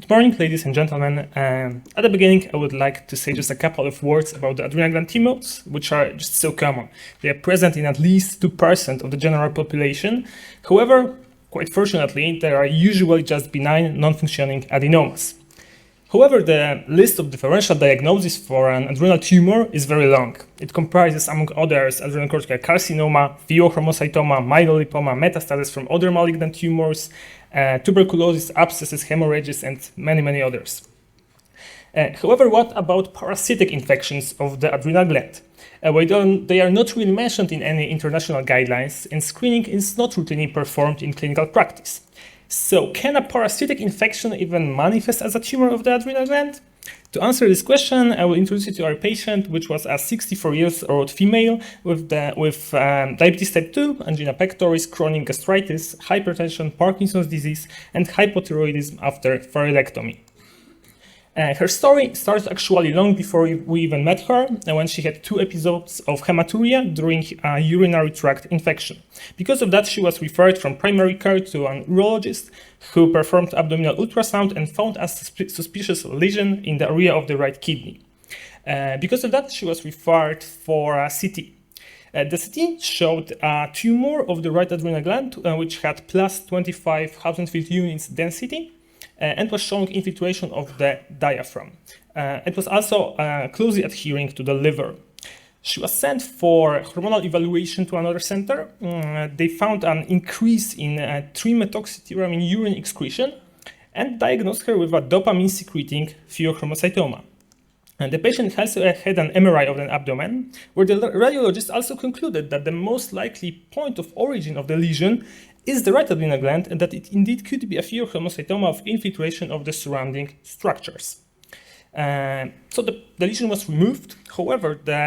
Good morning, ladies and gentlemen. At the beginning, I would like to say just a couple of words about the adrenal gland tumors, which are just so common. They are present in at least 2% of the general population. However, quite fortunately, they are usually just benign, non-functioning adenomas. However, the list of differential diagnoses for an adrenal tumor is very long. It comprises, among others, adrenocortical carcinoma, pheochromocytoma, myelolipoma, metastasis from other malignant tumors, tuberculosis, abscesses, hemorrhages, and many others. However, what about parasitic infections of the adrenal gland? They are not really mentioned in any international guidelines, and screening is not routinely performed in clinical practice. So, can a parasitic infection even manifest as a tumor of the adrenal gland? To answer this question, I will introduce you to our patient, which was a 64-year-old female with diabetes type 2, angina pectoris, chronic gastritis, hypertension, Parkinson's disease, and hypothyroidism after thyroidectomy. Her story starts actually long before we even met her, when she had 2 episodes of hematuria during a urinary tract infection. Because of that, she was referred from primary care to an urologist who performed abdominal ultrasound and found a suspicious lesion in the area of the right kidney. Because of that, she was referred for a CT. The CT showed a tumor of the right adrenal gland, which had plus 25 Hounsfield units density, and was showing infiltration of the diaphragm. It was also closely adhering to the liver. She was sent for hormonal evaluation to another center. They found an increase in 3-methoxytyramine urine excretion and diagnosed her with a dopamine-secreting pheochromocytoma. And the patient also had an MRI of the abdomen, where the radiologist also concluded that the most likely point of origin of the lesion is the right adrenal gland, and that it indeed could be a pheochromocytoma of infiltration of the surrounding structures. So the lesion was removed. However, the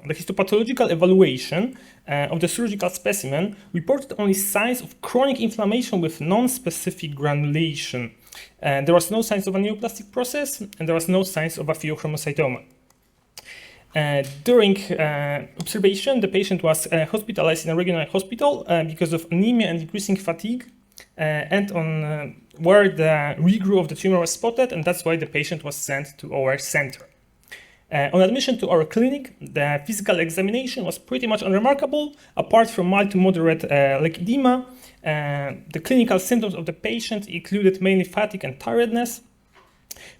histopathological evaluation of the surgical specimen reported only signs of chronic inflammation with non-specific granulation. There was no signs of a neoplastic process, and there was no signs of a pheochromocytoma. During observation, the patient was hospitalized in a regional hospital because of anemia and increasing fatigue, and on where the regrowth of the tumor was spotted, and that's why the patient was sent to our center. On admission to our clinic, the physical examination was pretty much unremarkable. Apart from mild to moderate leg edema, the clinical symptoms of the patient included mainly fatigue and tiredness.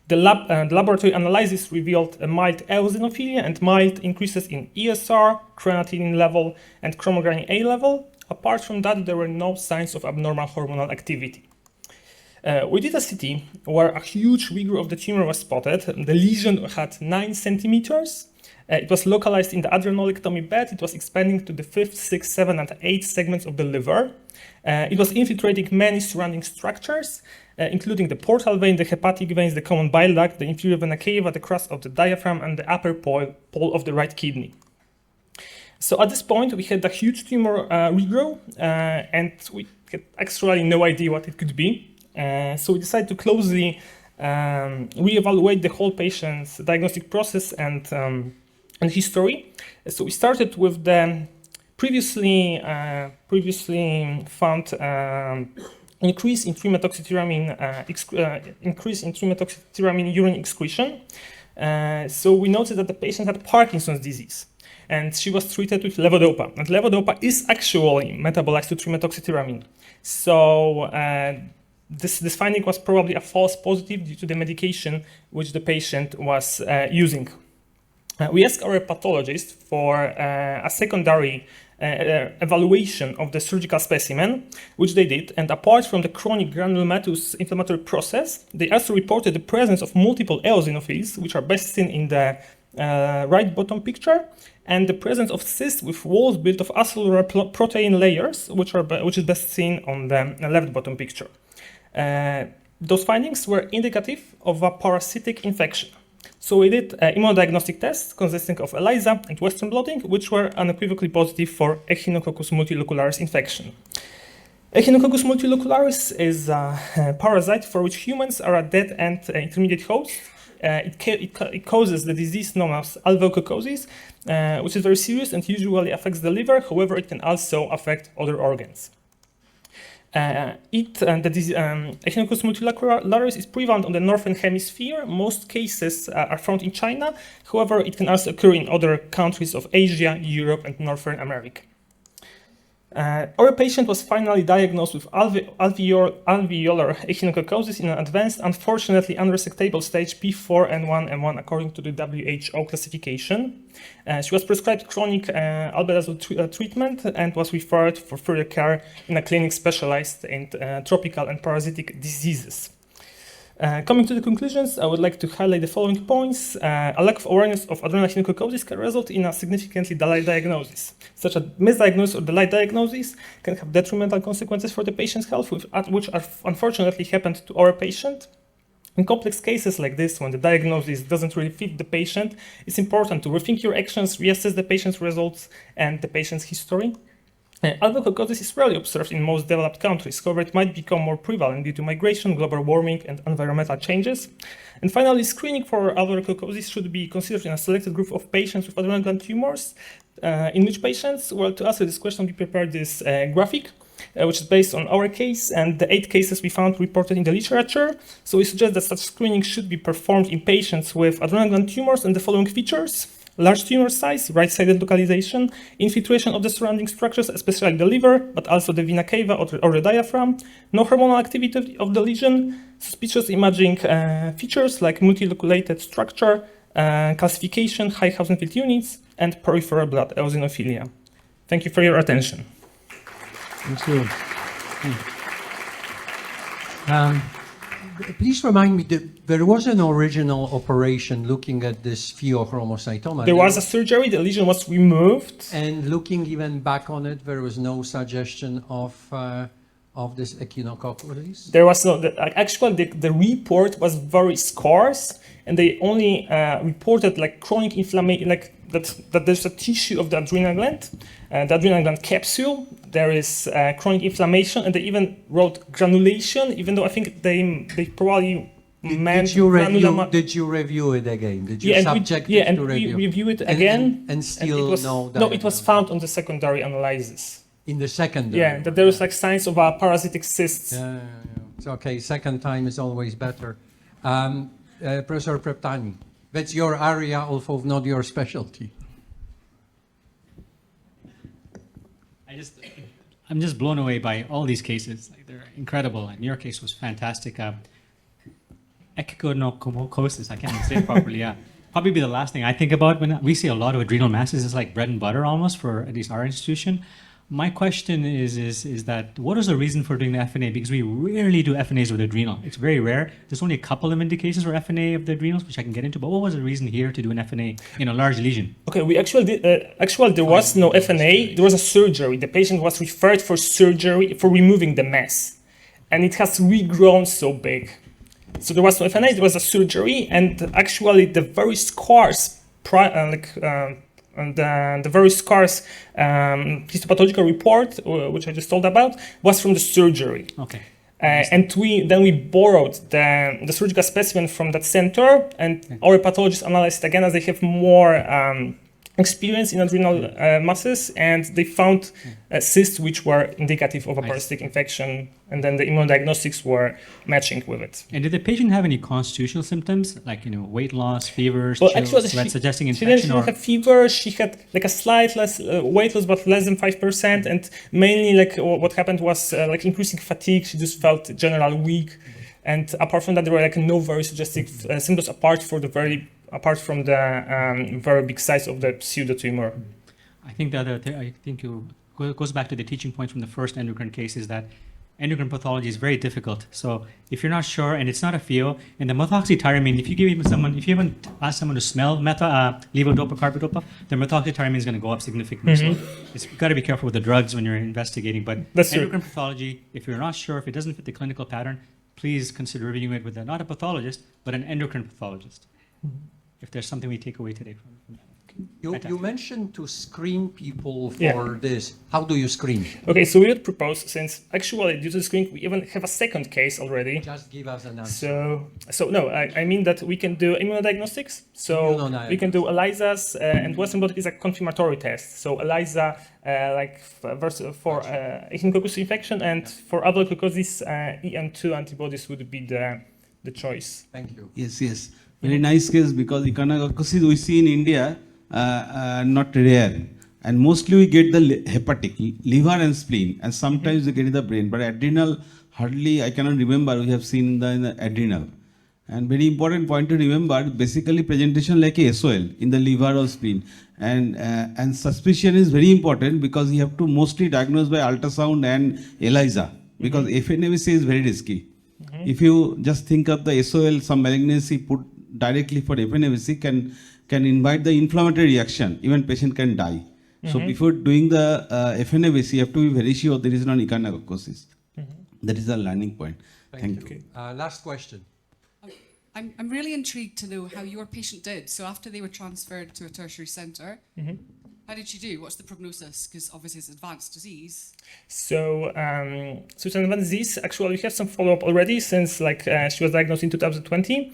The laboratory analysis revealed a mild eosinophilia and mild increases in ESR, creatinine level, and chromogranin A level. Apart from that, there were no signs of abnormal hormonal activity. We did a CT where a huge regrowth of the tumor was spotted. The lesion had 9 centimeters. It was localized in the adrenalectomy bed. It was expanding to the 5th, 6th, 7th, and 8th segments of the liver. It was infiltrating many surrounding structures, including the portal vein, the hepatic veins, the common bile duct, the inferior vena cava, the crust of the diaphragm, and the upper pole of the right kidney. So at this point, we had a huge tumor regrow, and we had actually no idea what it could be. So we decided to closely reevaluate the whole patient's diagnostic process and history. So we started with the previously found increase in 3-methoxytyramine urine excretion. So we noticed that the patient had Parkinson's disease, and she was treated with levodopa. And levodopa is actually metabolized to 3-methoxytyramine. So this finding was probably a false positive due to the medication which the patient was using. We asked our pathologist for a secondary evaluation of the surgical specimen, which they did, and apart from the chronic granulomatous inflammatory process, they also reported the presence of multiple eosinophils, which are best seen in the right bottom picture, and the presence of cysts with walls built of acellular protein layers, which is best seen on the left bottom picture. Those findings were indicative of a parasitic infection. So we did immunodiagnostic tests consisting of ELISA and Western blotting, which were unequivocally positive for Echinococcus multilocularis infection. Echinococcus multilocularis is a parasite for which humans are a dead-end intermediate host. It causes the disease known as alveococcosis, which is very serious and usually affects the liver. However, it can also affect other organs. Echinococcosis multilateralis is prevalent on the northern hemisphere. Most cases are found in China. However, it can also occur in other countries of Asia, Europe, and Northern America. Our patient was finally diagnosed with alveolar echinococcosis in an advanced, unfortunately unresectable stage P4N1 according to the WHO classification. She was prescribed chronic albendazole treatment and was referred for further care in a clinic specialized in tropical and parasitic diseases. Coming to the conclusions, I would like to highlight the following points. A lack of awareness of adrenal echinococcosis can result in a significantly delayed diagnosis. Such a misdiagnosis or delayed diagnosis can have detrimental consequences for the patient's health, which unfortunately happened to our patient. In complex cases like this, when the diagnosis doesn't really fit the patient, it's important to rethink your actions, reassess the patient's results and the patient's history. Alveococcosis is rarely observed in most developed countries, however it might become more prevalent due to migration, global warming and environmental changes. And finally, screening for alveococcosis should be considered in a selected group of patients with adrenal gland tumors. In which patients? Well, to answer this question, we prepared this graphic, which is based on our case and the 8 cases we found reported in the literature. So we suggest that such screening should be performed in patients with adrenal gland tumors and the following features: large tumor size, right-sided localization, infiltration of the surrounding structures, especially the liver, but also the vena cava or the diaphragm, no hormonal activity of the lesion, suspicious imaging features like multiloculated structure, calcification, high Hausenfeld units, and peripheral blood eosinophilia. Thank you for your attention. Thank you. Please remind me, there was an original operation looking at this pheochromocytoma. There was a surgery, the lesion was removed. And looking even back on it, there was no suggestion of this echinococcosis? There was no, actually the report was very scarce and they only reported like chronic inflammation, like that there's a tissue of the adrenal gland capsule, there is chronic inflammation, and they even wrote granulation, even though I think they probably meant Did you review it again? Did you subject it to review? We review it again. And still no. No, it was found on the secondary analysis. In the secondary? Yeah, that there was like signs of a parasitic cyst. Yeah. It's okay, second time is always better. Professor Preptani, that's your area, although not your specialty. I'm just blown away by all these cases. Like, they're incredible, and your case was fantastic. Echinococcosis, I can't even say it properly. Yeah, probably be the last thing I think about when we see a lot of adrenal masses. It's like bread and butter almost for at least our institution. My question is that what is the reason for doing the FNA? Because we rarely do FNAs with adrenal. It's very rare. There's only a couple of indications for FNA of the adrenals, which I can get into. But what was the reason here to do an FNA in a large lesion? Okay, we actually did. There was no FNA. There was a surgery. The patient was referred for surgery for removing the mass, and it has regrown so big. So there was no FNA. There was a surgery, and actually the very scarce the very scarce histopathological report, which I just told about, was from the surgery. Okay. And we borrowed the surgical specimen from that center, and our pathologists analyzed it again as they have more experience in adrenal masses, and they found cysts which were indicative of a parasitic infection, and then the immunodiagnostics were matching with it. And did the patient have any constitutional symptoms, like weight loss, fevers, chills, suggesting infection? She didn't have fever. She had like a slight less weight loss, but less than 5%, and mainly like what happened was like increasing fatigue. She just felt generally weak, and apart from that, there were like no very suggestive symptoms apart from the very big size of the pseudotumor. I think it goes back to the teaching point from the first endocrine case, is that endocrine pathology is very difficult. So if you're not sure, and it's not a pheo, and the methoxytyramine, if you haven't asked someone to smell levodopa, carbidopa, the methoxytyramine is going to go up significantly. So you've got to be careful with the drugs when you're investigating. But endocrine pathology, if you're not sure, if it doesn't fit the clinical pattern, please consider reviewing it with not a pathologist, but an endocrine pathologist. If there's something we take away today from that. You mentioned to screen people for Yeah. this. How do you screen? Okay, so we would propose, since actually due to the screening, we even have a second case already. Just give us an answer. So no, I mean that we can do immunodiagnostics. So we can do ELISAs, and Western blot is a confirmatory test. So ELISA, for echinococcosis infection, and for alveolar EM2 antibodies would be the choice. Thank you. Yes. Very nice case, because echinococcosis we see in India, not rare. And mostly we get the hepatic, liver and spleen, and sometimes we get in the brain. But adrenal, hardly, I cannot remember, we have seen in the adrenal. And very important point to remember, basically presentation like a SOL in the liver or spleen. And suspicion is very important, because you have to mostly diagnose by ultrasound and ELISA, because FNABC is very risky. If you just think of the SOL, some malignancy put directly for FNABC can invite the inflammatory reaction, even patient can die. So before doing the FNABC, you have to be very sure there is no echinococcosis. That is the learning point. Thank you. Last question. I'm really intrigued to know how your patient did. So after they were transferred to a tertiary centre, how did she do? What's the prognosis? Because obviously it's advanced disease. So it's an advanced disease. Actually, we have some follow-up already, since she was diagnosed in 2020.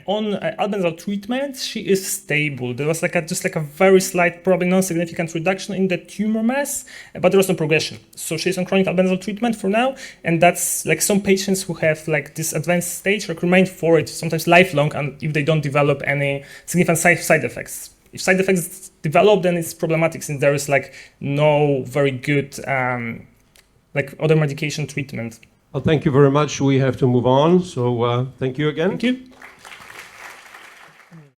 On albendazole treatment, she is stable. There was just a very slight, probably non-significant reduction in the tumor mass, but there was no progression. So she's on chronic albendazole treatment for now, and that's some patients who have this advanced stage remain for it, sometimes lifelong, and if they don't develop any significant side effects. If side effects develop, then it's problematic, since there is no very good other medication treatment. Well, thank you very much. We have to move on. So thank you again. Thank you.